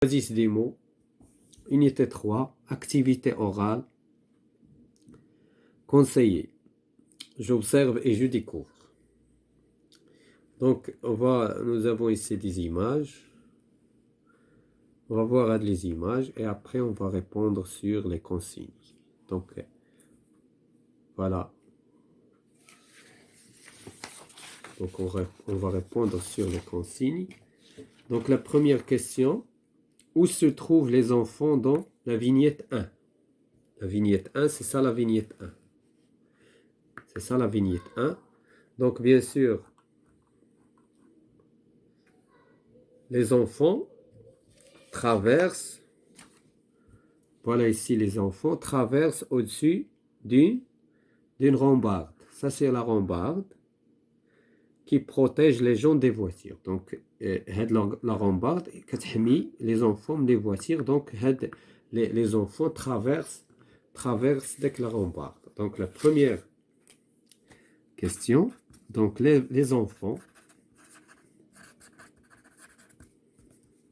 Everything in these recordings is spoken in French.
Exercice des mots, unité 3, activité orale, conseiller. J'observe et je découvre. Donc, nous avons ici des images. On va voir les images et après on va répondre sur les consignes. Donc, voilà. Donc, on va répondre sur les consignes. Donc, la première question. Où se trouvent les enfants dans la vignette 1? La vignette 1, c'est ça la vignette 1. C'est ça la vignette 1. Donc, bien sûr, les enfants traversent, voilà ici les enfants, traversent au-dessus d'une rambarde. Ça, c'est la rambarde qui protège les gens des voitures. Donc, la rambarde qui mis les enfants des voitures. Donc, les enfants traversent dès que la rambarde. Donc, la première question, donc les enfants,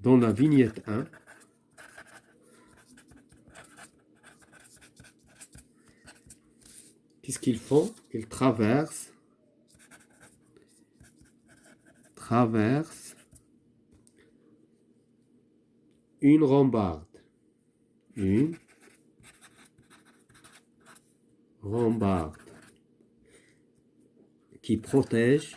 dans la vignette 1, qu'est-ce qu'ils font? Ils traversent une rambarde. Une rambarde qui protège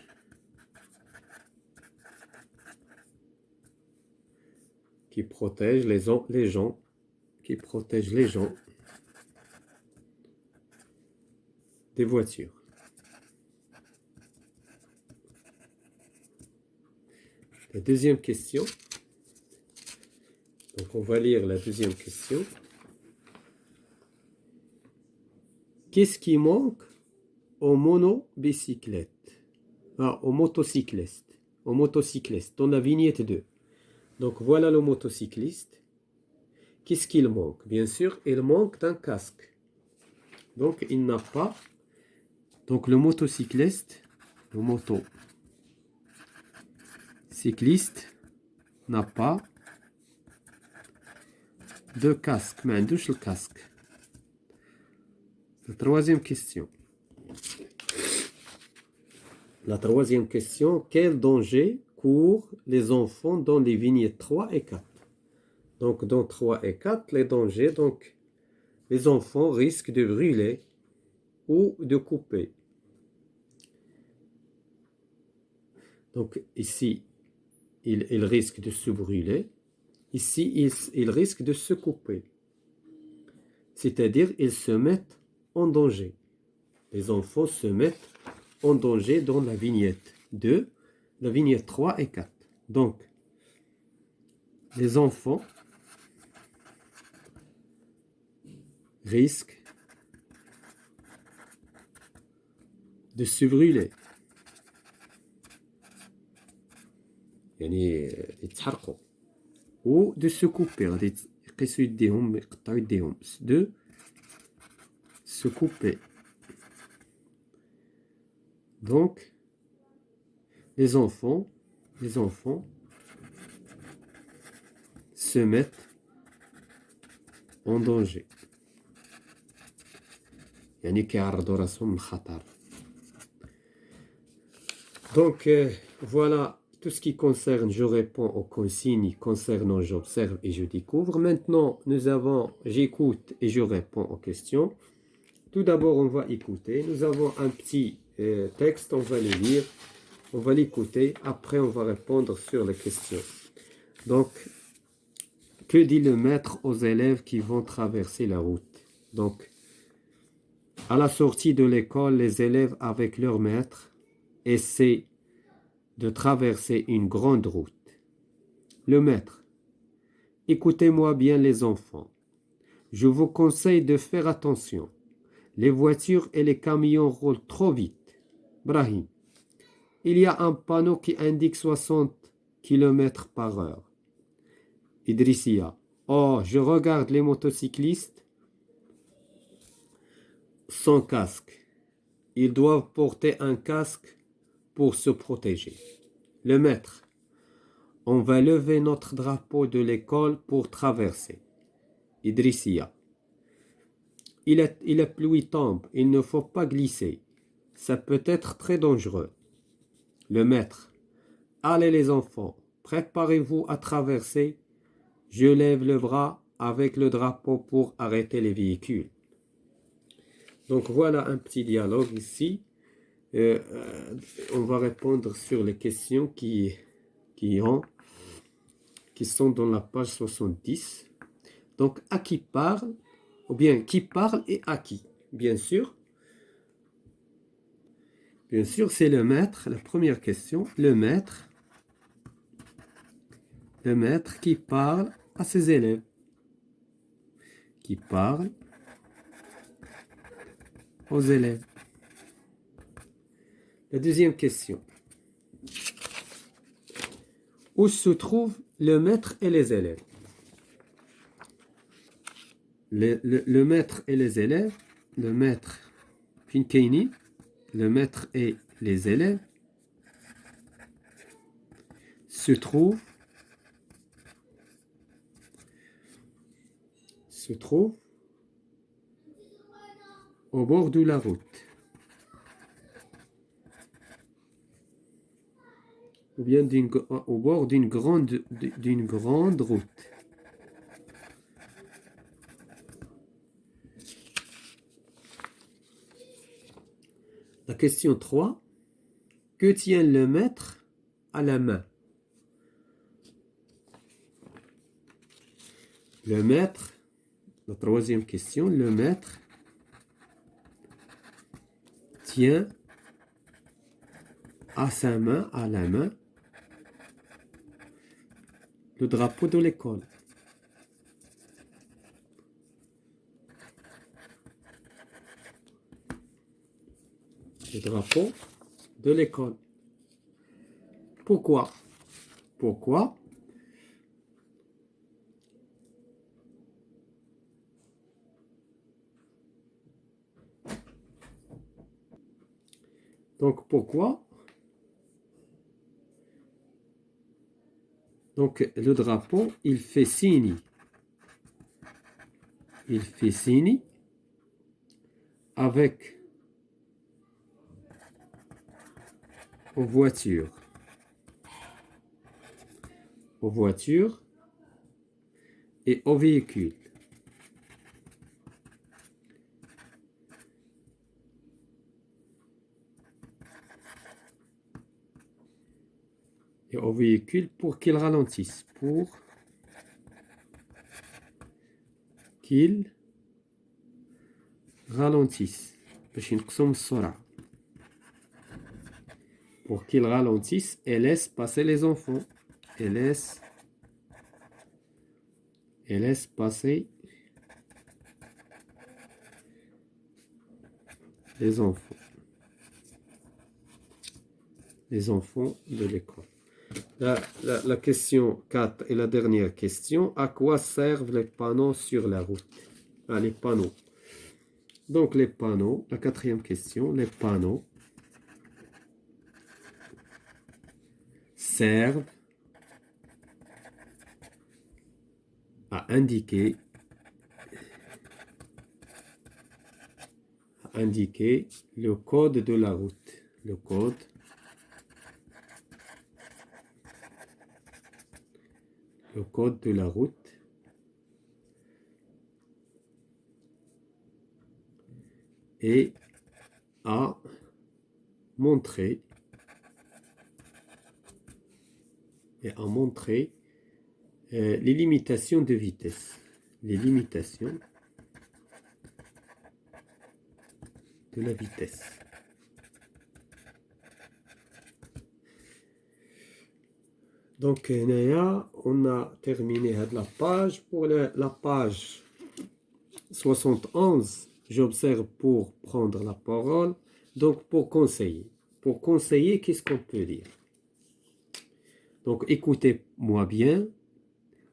les gens, qui protège les gens des voitures. La deuxième question. Donc, on va lire la deuxième question. Qu'est-ce qui manque aux monobicyclettes? Aux motocyclistes. Aux motocyclistes, dans la vignette 2. Donc, voilà le motocycliste. Qu'est-ce qu'il manque? Bien sûr, il manque d'un casque. Donc, il n'a pas. Donc, le motocycliste n'a pas de casque. Mais le casque. La troisième question. Quel danger courent les enfants dans les vignettes 3 et 4? Donc, dans 3 et 4, les dangers, donc, les enfants risquent de brûler ou de couper. Donc, ici, ils risquent de se brûler. Ici, ils risquent de se couper. C'est-à-dire, ils se mettent en danger. Les enfants se mettent en danger dans la vignette 2, la vignette 3 et 4. Donc, les enfants risquent de se brûler. يعني يتحرقوا ou de se couper. غادي يقيسوا يديهم يقطعوا يديهم. De se couper. Donc, les enfants se mettent en danger. يعني كيعرضوا راسهم من الخطر. Donc, voilà tout ce qui concerne, je réponds aux consignes concernant j'observe et je découvre. Maintenant, j'écoute et je réponds aux questions. Tout d'abord, on va écouter. Nous avons un petit texte, on va le lire, on va l'écouter. Après, on va répondre sur les questions. Donc, que dit le maître aux élèves qui vont traverser la route? Donc, à la sortie de l'école, les élèves avec leur maître essaient de traverser une grande route. Le maître: écoutez-moi bien les enfants. Je vous conseille de faire attention. Les voitures et les camions roulent trop vite. Brahim: il y a un panneau qui indique 60 km/h. Idrissia: oh, je regarde les motocyclistes sans casque. Ils doivent porter un casque pour se protéger. Le maître: On va lever notre drapeau de l'école pour traverser. Idrissiya. La pluie tombe, il ne faut pas glisser. Ça peut être très dangereux. Le maître. Allez les enfants, préparez-vous à traverser. Je lève le bras avec le drapeau pour arrêter les véhicules. Donc voilà un petit dialogue ici. On va répondre sur les questions qui sont dans la page 70. Donc à qui parle, ou bien qui parle et à qui. Bien sûr, c'est le maître. La première question, le maître qui parle à ses élèves. Qui parle aux élèves. La deuxième question. Où se trouvent le maître et les élèves? Le maître et les élèves, le maître Pinkeini, le maître et les élèves se trouvent au bord de la route. Ou bien au bord d'une grande route. La question 3. Que tient le maître à la main? Le maître, la troisième question, le maître tient à sa main, à la main, le drapeau de l'école. Le drapeau de l'école. Pourquoi? Pourquoi? Donc, pourquoi? Donc, le drapeau, il fait signe. Il fait signe avec aux voitures. Aux voitures et aux véhicules. Et aux véhicules pour qu'ils ralentissent. Pour qu'ils ralentissent. Pour qu'ils ralentissent et laissent passer les enfants. Et laissent passer les enfants. Les enfants de l'école. La question 4 et la dernière question. À quoi servent les panneaux sur la route? Les panneaux. Donc les panneaux, la quatrième question, les panneaux servent à indiquer le code de la route. Le code de la route et à montrer les limitations de vitesse. Les limitations de la vitesse. Donc, Naya, on a terminé la page. Pour la page 71, j'observe pour prendre la parole. Donc, pour conseiller. Pour conseiller, qu'est-ce qu'on peut dire? Donc, écoutez-moi bien.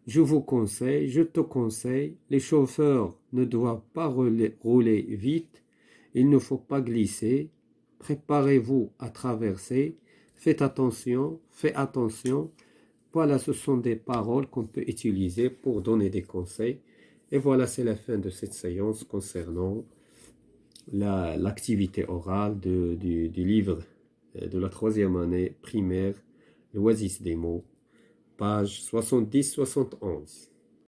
Je vous conseille, je te conseille, les chauffeurs ne doivent pas rouler vite. Il ne faut pas glisser. Préparez-vous à traverser. Faites attention. Voilà, ce sont des paroles qu'on peut utiliser pour donner des conseils. Et voilà, c'est la fin de cette séance concernant l'activité orale du livre de la troisième année primaire, l'Oasis des mots, page 70-71.